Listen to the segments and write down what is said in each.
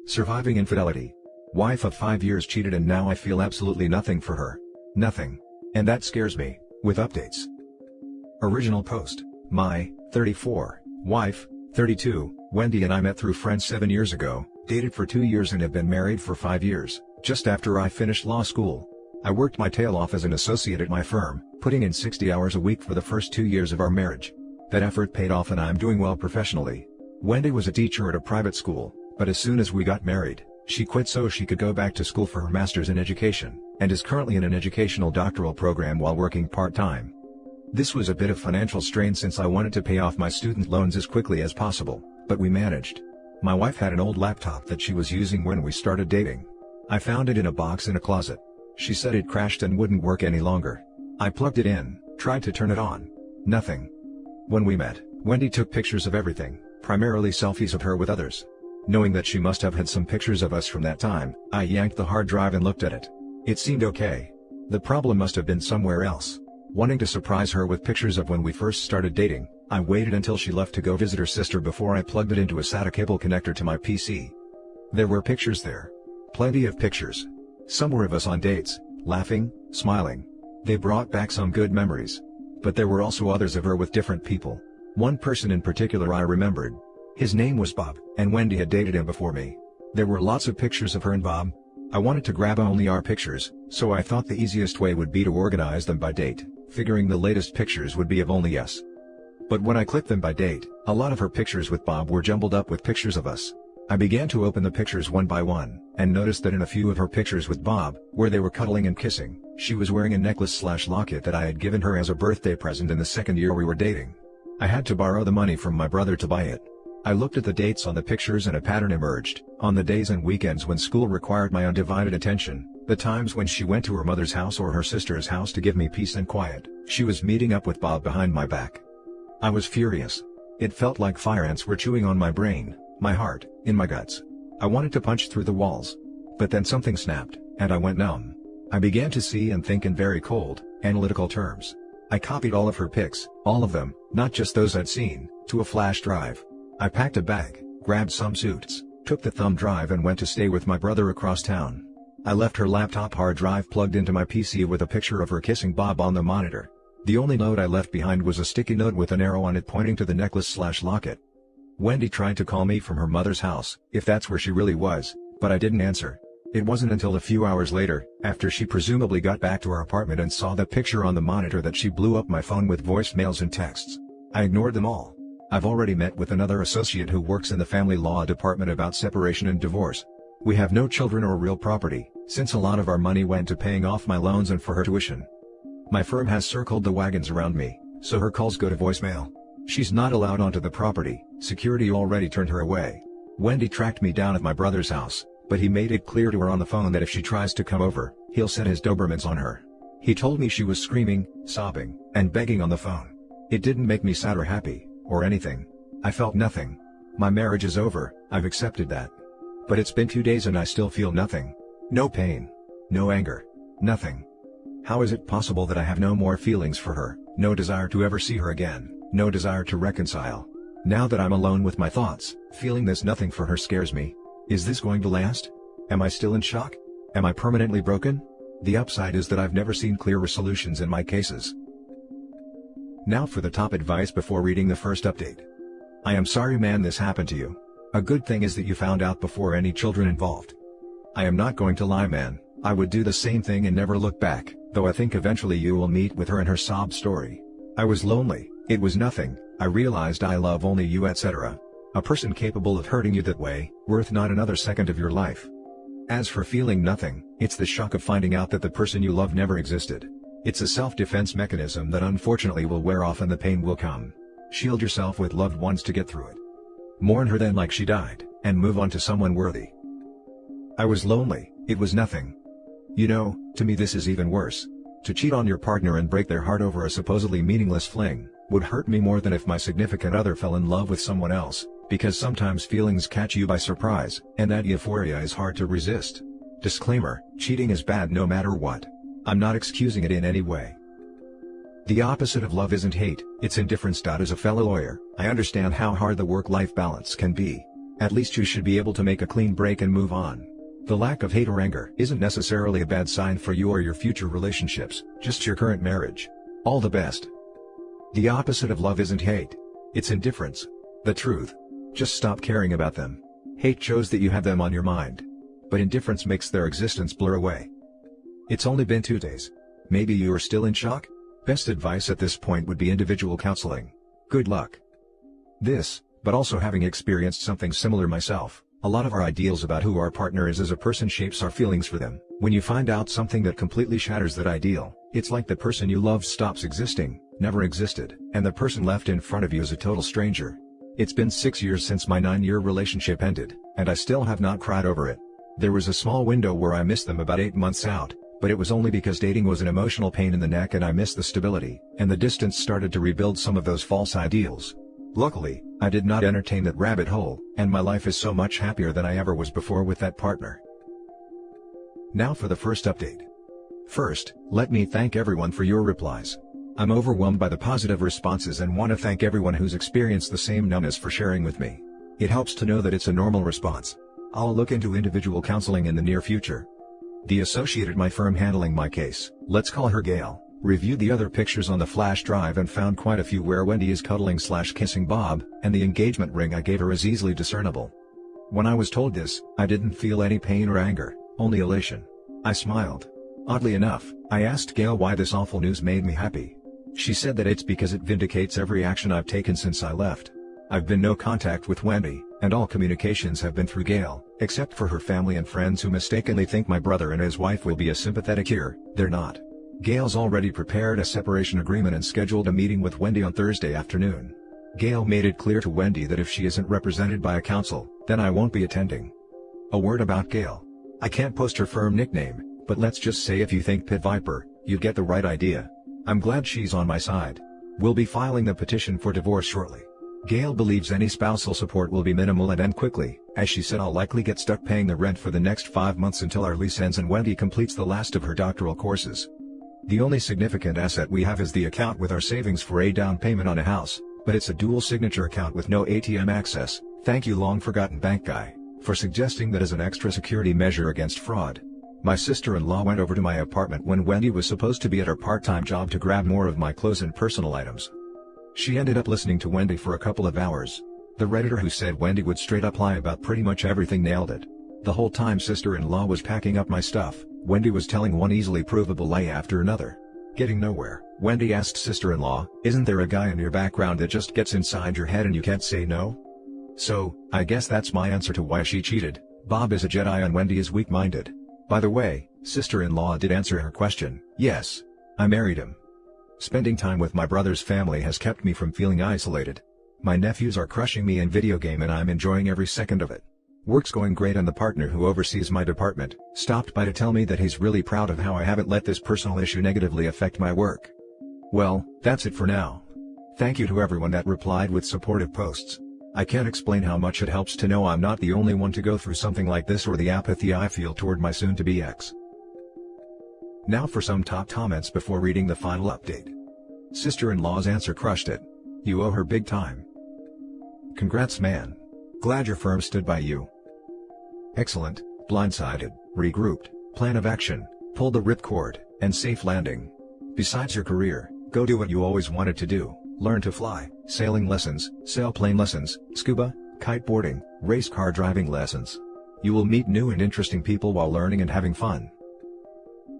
Surviving infidelity. Wife of 5 years cheated and now I feel absolutely nothing for her. Nothing. And that scares me. With updates. Original post. My, 34, wife, 32, Wendy and I met through friends 7 years ago, dated for 2 years and have been married for 5 years, just after I finished law school. I worked my tail off as an associate at my firm, putting in 60 hours a week for the first 2 years of our marriage. That effort paid off and I'm doing well professionally. Wendy was a teacher at a private school, but as soon as we got married, she quit so she could go back to school for her master's in education, and is currently in an educational doctoral program while working part-time. This was a bit of financial strain since I wanted to pay off my student loans as quickly as possible, but we managed. My wife had an old laptop that she was using when we started dating. I found it in a box in a closet. She said it crashed and wouldn't work any longer. I plugged it in, tried to turn it on. Nothing. When we met, Wendy took pictures of everything, primarily selfies of her with others. Knowing that she must have had some pictures of us from that time, I yanked the hard drive and looked at it. It seemed okay. The problem must have been somewhere else. Wanting to surprise her with pictures of when we first started dating, I waited until she left to go visit her sister before I plugged it into a SATA cable connector to my PC. There were pictures there. Plenty of pictures. Some were of us on dates, laughing, smiling. They brought back some good memories. But there were also others of her with different people. One person in particular I remembered. His name was Bob, and Wendy had dated him before me. There were lots of pictures of her and Bob. I wanted to grab only our pictures, so I thought the easiest way would be to organize them by date, figuring the latest pictures would be of only us. But when I clicked them by date, a lot of her pictures with Bob were jumbled up with pictures of us. I began to open the pictures one by one, and noticed that in a few of her pictures with Bob, where they were cuddling and kissing, she was wearing a necklace/locket that I had given her as a birthday present in the second year we were dating. I had to borrow the money from my brother to buy it. I looked at the dates on the pictures and a pattern emerged. On the days and weekends when school required my undivided attention, the times when she went to her mother's house or her sister's house to give me peace and quiet, she was meeting up with Bob behind my back. I was furious. It felt like fire ants were chewing on my brain, my heart, in my guts. I wanted to punch through the walls. But then something snapped, and I went numb. I began to see and think in very cold, analytical terms. I copied all of her pics, all of them, not just those I'd seen, to a flash drive. I packed a bag, grabbed some suits, took the thumb drive and went to stay with my brother across town. I left her laptop hard drive plugged into my PC with a picture of her kissing Bob on the monitor. The only note I left behind was a sticky note with an arrow on it pointing to the necklace/locket. Wendy tried to call me from her mother's house, if that's where she really was, but I didn't answer. It wasn't until a few hours later, after she presumably got back to our apartment and saw the picture on the monitor, that she blew up my phone with voicemails and texts. I ignored them all. I've already met with another associate who works in the family law department about separation and divorce. We have no children or real property, since a lot of our money went to paying off my loans and for her tuition. My firm has circled the wagons around me, so her calls go to voicemail. She's not allowed onto the property, security already turned her away. Wendy tracked me down at my brother's house, but he made it clear to her on the phone that if she tries to come over, he'll set his Dobermans on her. He told me she was screaming, sobbing, and begging on the phone. It didn't make me sad or happy, or anything. I felt nothing. My marriage is over, I've accepted that. But it's been 2 days and I still feel nothing. No pain. No anger. Nothing. How is it possible that I have no more feelings for her, no desire to ever see her again, no desire to reconcile? Now that I'm alone with my thoughts, feeling this nothing for her scares me. Is this going to last? Am I still in shock? Am I permanently broken? The upside is that I've never seen clear resolutions in my cases. Now for the top advice before reading the first update. I am sorry man this happened to you. A good thing is that you found out before any children involved. I am not going to lie man, I would do the same thing and never look back, though I think eventually you will meet with her and her sob story. I was lonely, it was nothing, I realized I love only you etc. A person capable of hurting you that way, worth not another second of your life. As for feeling nothing, it's the shock of finding out that the person you love never existed. It's a self-defense mechanism that unfortunately will wear off and the pain will come. Shield yourself with loved ones to get through it. Mourn her then like she died, and move on to someone worthy. I was lonely, it was nothing. You know, to me this is even worse. To cheat on your partner and break their heart over a supposedly meaningless fling, would hurt me more than if my significant other fell in love with someone else, because sometimes feelings catch you by surprise, and that euphoria is hard to resist. Disclaimer, cheating is bad no matter what. I'm not excusing it in any way. The opposite of love isn't hate, it's indifference. As a fellow lawyer, I understand how hard the work-life balance can be. At least you should be able to make a clean break and move on. The lack of hate or anger isn't necessarily a bad sign for you or your future relationships, just your current marriage. All the best. The opposite of love isn't hate. It's indifference. The truth. Just stop caring about them. Hate shows that you have them on your mind. But indifference makes their existence blur away. It's only been 2 days. Maybe you are still in shock? Best advice at this point would be individual counseling. Good luck. This, but also having experienced something similar myself, a lot of our ideals about who our partner is as a person shapes our feelings for them. When you find out something that completely shatters that ideal, it's like the person you loved stops existing, never existed, and the person left in front of you is a total stranger. It's been 6 years since my 9-year relationship ended, and I still have not cried over it. There was a small window where I missed them about 8 months out, but it was only because dating was an emotional pain in the neck and I missed the stability, and the distance started to rebuild some of those false ideals. Luckily, I did not entertain that rabbit hole, and my life is so much happier than I ever was before with that partner. Now for the first update. First, let me thank everyone for your replies. I'm overwhelmed by the positive responses and want to thank everyone who's experienced the same numbness for sharing with me. It helps to know that it's a normal response. I'll look into individual counseling in the near future. The associate at my firm handling my case, let's call her Gail, reviewed the other pictures on the flash drive and found quite a few where Wendy is cuddling/kissing Bob, and the engagement ring I gave her is easily discernible. When I was told this, I didn't feel any pain or anger, only elation. I smiled. Oddly enough, I asked Gail why this awful news made me happy. She said that it's because it vindicates every action I've taken since I left. I've been no contact with Wendy, and all communications have been through Gail, except for her family and friends who mistakenly think my brother and his wife will be a sympathetic ear. They're not. Gail's already prepared a separation agreement and scheduled a meeting with Wendy on Thursday afternoon. Gail made it clear to Wendy that if she isn't represented by a counsel, then I won't be attending. A word about Gail. I can't post her firm nickname, but let's just say if you think Pit Viper, you get the right idea. I'm glad she's on my side. We'll be filing the petition for divorce shortly. Gail believes any spousal support will be minimal and end quickly, as she said I'll likely get stuck paying the rent for the next 5 months until our lease ends and Wendy completes the last of her doctoral courses. The only significant asset we have is the account with our savings for a down payment on a house, but it's a dual signature account with no ATM access. Thank you long forgotten bank guy, for suggesting that as an extra security measure against fraud. My sister-in-law went over to my apartment when Wendy was supposed to be at her part-time job to grab more of my clothes and personal items. She ended up listening to Wendy for a couple of hours. The Redditor who said Wendy would straight up lie about pretty much everything nailed it. The whole time sister-in-law was packing up my stuff, Wendy was telling one easily provable lie after another. Getting nowhere, Wendy asked sister-in-law, "Isn't there a guy in your background that just gets inside your head and you can't say no?" So, I guess that's my answer to why she cheated. Bob is a Jedi and Wendy is weak-minded. By the way, sister-in-law did answer her question. Yes, I married him. Spending time with my brother's family has kept me from feeling isolated. My nephews are crushing me in video game and I'm enjoying every second of it. Work's going great and the partner who oversees my department stopped by to tell me that he's really proud of how I haven't let this personal issue negatively affect my work. Well, that's it for now. Thank you to everyone that replied with supportive posts. I can't explain how much it helps to know I'm not the only one to go through something like this or the apathy I feel toward my soon-to-be ex. Now for some top comments before reading the final update. Sister-in-law's answer crushed it. You owe her big time. Congrats man. Glad your firm stood by you. Excellent, blindsided, regrouped, plan of action, pulled the ripcord, and safe landing. Besides your career, go do what you always wanted to do, learn to fly, sailing lessons, sailplane lessons, scuba, kiteboarding, race car driving lessons. You will meet new and interesting people while learning and having fun.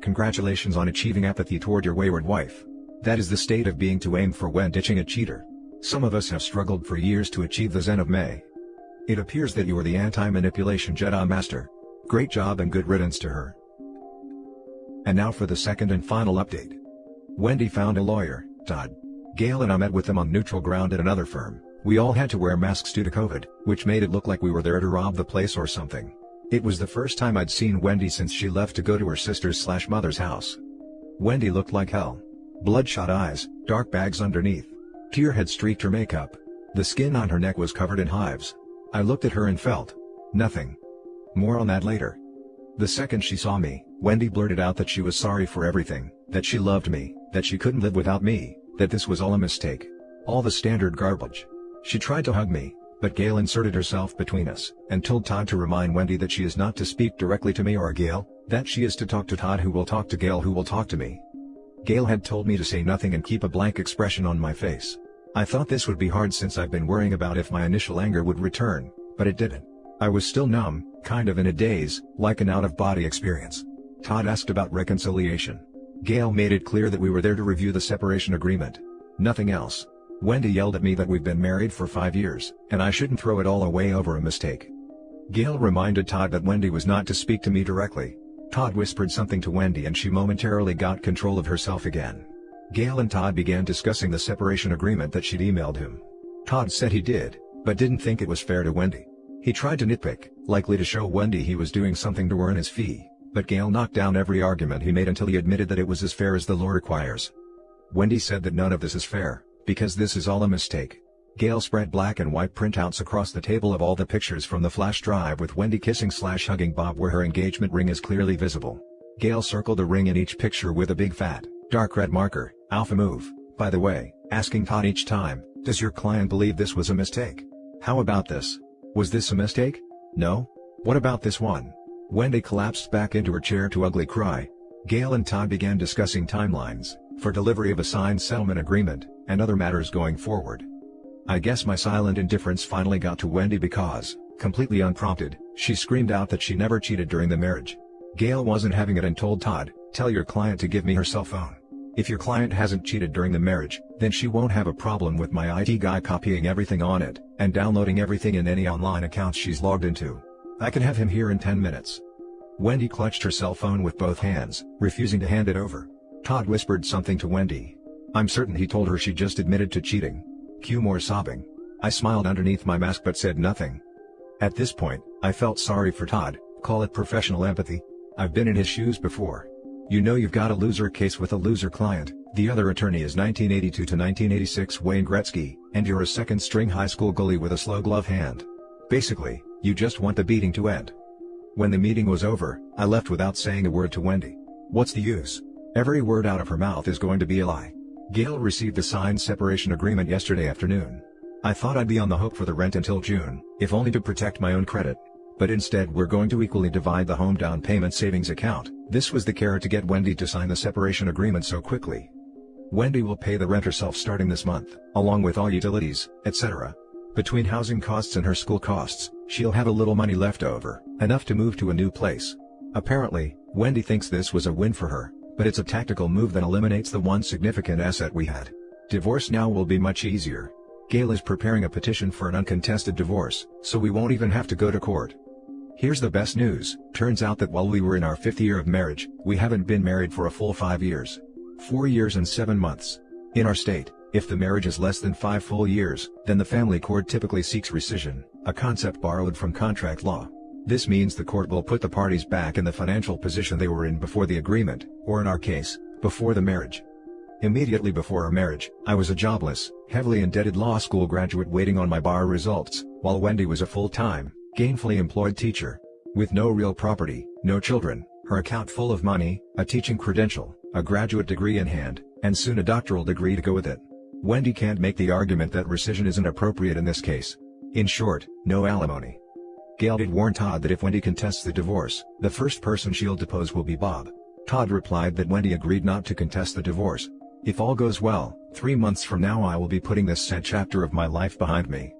Congratulations on achieving apathy toward your wayward wife. That is the state of being to aim for when ditching a cheater. Some of us have struggled for years to achieve the Zen of May. It appears that you are the anti-manipulation Jedi Master. Great job and good riddance to her. And now for the second and final update. Wendy found a lawyer. Gail and I met with them on neutral ground at another firm. We all had to wear masks due to COVID, which made it look like we were there to rob the place or something. It was the first time I'd seen Wendy since she left to go to her sister's/mother's house. Wendy looked like hell. Bloodshot eyes, dark bags underneath. Tear had streaked her makeup. The skin on her neck was covered in hives. I looked at her and felt nothing. More on that later. The second she saw me, Wendy blurted out that she was sorry for everything, that she loved me, that she couldn't live without me, that this was all a mistake. All the standard garbage. She tried to hug me, but Gail inserted herself between us, and told Todd to remind Wendy that she is not to speak directly to me or Gail, that she is to talk to Todd who will talk to Gail who will talk to me. Gail had told me to say nothing and keep a blank expression on my face. I thought this would be hard since I've been worrying about if my initial anger would return, but it didn't. I was still numb, kind of in a daze, like an out-of-body experience. Todd asked about reconciliation. Gail made it clear that we were there to review the separation agreement. Nothing else. Wendy yelled at me that we've been married for 5 years, and I shouldn't throw it all away over a mistake. Gail reminded Todd that Wendy was not to speak to me directly. Todd whispered something to Wendy and she momentarily got control of herself again. Gail and Todd began discussing the separation agreement that she'd emailed him. Todd said he did, but didn't think it was fair to Wendy. He tried to nitpick, likely to show Wendy he was doing something to earn his fee, but Gail knocked down every argument he made until he admitted that it was as fair as the law requires. Wendy said that none of this is fair, because this is all a mistake. Gail spread black and white printouts across the table of all the pictures from the flash drive with Wendy kissing/hugging Bob where her engagement ring is clearly visible. Gail circled a ring in each picture with a big fat, dark red marker, alpha move, by the way, asking Todd each time, does your client believe this was a mistake? How about this? Was this a mistake? No? What about this one? Wendy collapsed back into her chair to ugly cry. Gail and Todd began discussing timelines, for delivery of a signed settlement agreement, and other matters going forward. I guess my silent indifference finally got to Wendy because, completely unprompted, she screamed out that she never cheated during the marriage. Gail wasn't having it and told Todd, tell your client to give me her cell phone. If your client hasn't cheated during the marriage, then she won't have a problem with my IT guy copying everything on it, and downloading everything in any online accounts she's logged into. I can have him here in 10 minutes. Wendy clutched her cell phone with both hands, refusing to hand it over. Todd whispered something to Wendy. I'm certain he told her she just admitted to cheating. Cue more sobbing. I smiled underneath my mask but said nothing. At this point, I felt sorry for Todd, call it professional empathy. I've been in his shoes before. You know you've got a loser case with a loser client, the other attorney is 1982 to 1986 Wayne Gretzky, and you're a second-string high school goalie with a slow glove hand. Basically, you just want the beating to end. When the meeting was over, I left without saying a word to Wendy. What's the use? Every word out of her mouth is going to be a lie. Gail received the signed separation agreement yesterday afternoon. I thought I'd be on the hook for the rent until June, if only to protect my own credit. But instead we're going to equally divide the home down payment savings account. This was the carrot to get Wendy to sign the separation agreement so quickly. Wendy will pay the rent herself starting this month, along with all utilities, etc. Between housing costs and her school costs, she'll have a little money left over, enough to move to a new place. Apparently, Wendy thinks this was a win for her, but it's a tactical move that eliminates the one significant asset we had. Divorce now will be much easier. Gail is preparing a petition for an uncontested divorce, so we won't even have to go to court. Here's the best news, turns out that while we were in our 5th year of marriage, we haven't been married for a full 5 years. 4 years and 7 months. In our state, if the marriage is less than 5 full years, then the family court typically seeks rescission, a concept borrowed from contract law. This means the court will put the parties back in the financial position they were in before the agreement, or in our case, before the marriage. Immediately before our marriage, I was a jobless, heavily indebted law school graduate waiting on my bar results, while Wendy was a full-time, gainfully employed teacher. With no real property, no children, her account full of money, a teaching credential, a graduate degree in hand, and soon a doctoral degree to go with it. Wendy can't make the argument that rescission isn't appropriate in this case. In short, no alimony. Gail did warn Todd that if Wendy contests the divorce, the first person she'll depose will be Bob. Todd replied that Wendy agreed not to contest the divorce. If all goes well, 3 months from now I will be putting this sad chapter of my life behind me.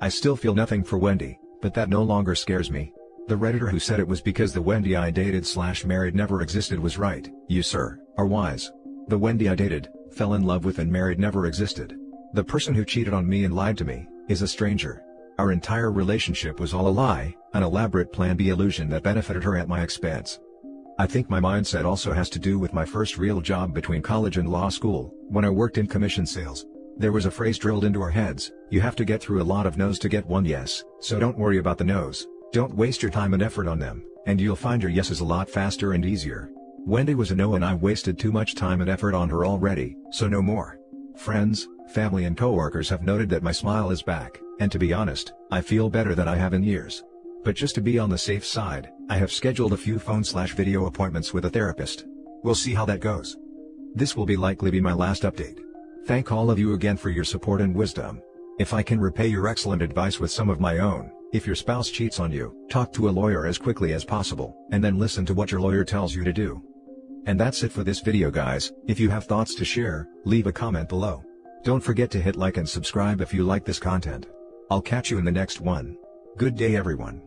I still feel nothing for Wendy, but that no longer scares me. The Redditor who said it was because the Wendy I dated/married never existed was right. You sir, are wise. The Wendy I dated, fell in love with and married never existed. The person who cheated on me and lied to me, is a stranger. Our entire relationship was all a lie, an elaborate Plan B illusion that benefited her at my expense. I think my mindset also has to do with my first real job between college and law school, when I worked in commission sales. There was a phrase drilled into our heads, you have to get through a lot of no's to get one yes, so don't worry about the no's, don't waste your time and effort on them, and you'll find your yeses a lot faster and easier. Wendy was a no and I wasted too much time and effort on her already, so no more. Friends, family and coworkers have noted that my smile is back, and to be honest, I feel better than I have in years. But just to be on the safe side, I have scheduled a few phone/video appointments with a therapist. We'll see how that goes. This will likely be my last update. Thank all of you again for your support and wisdom. If I can repay your excellent advice with some of my own, if your spouse cheats on you, talk to a lawyer as quickly as possible, and then listen to what your lawyer tells you to do. And that's it for this video guys. If you have thoughts to share, leave a comment below. Don't forget to hit like and subscribe if you like this content. I'll catch you in the next one. Good day everyone.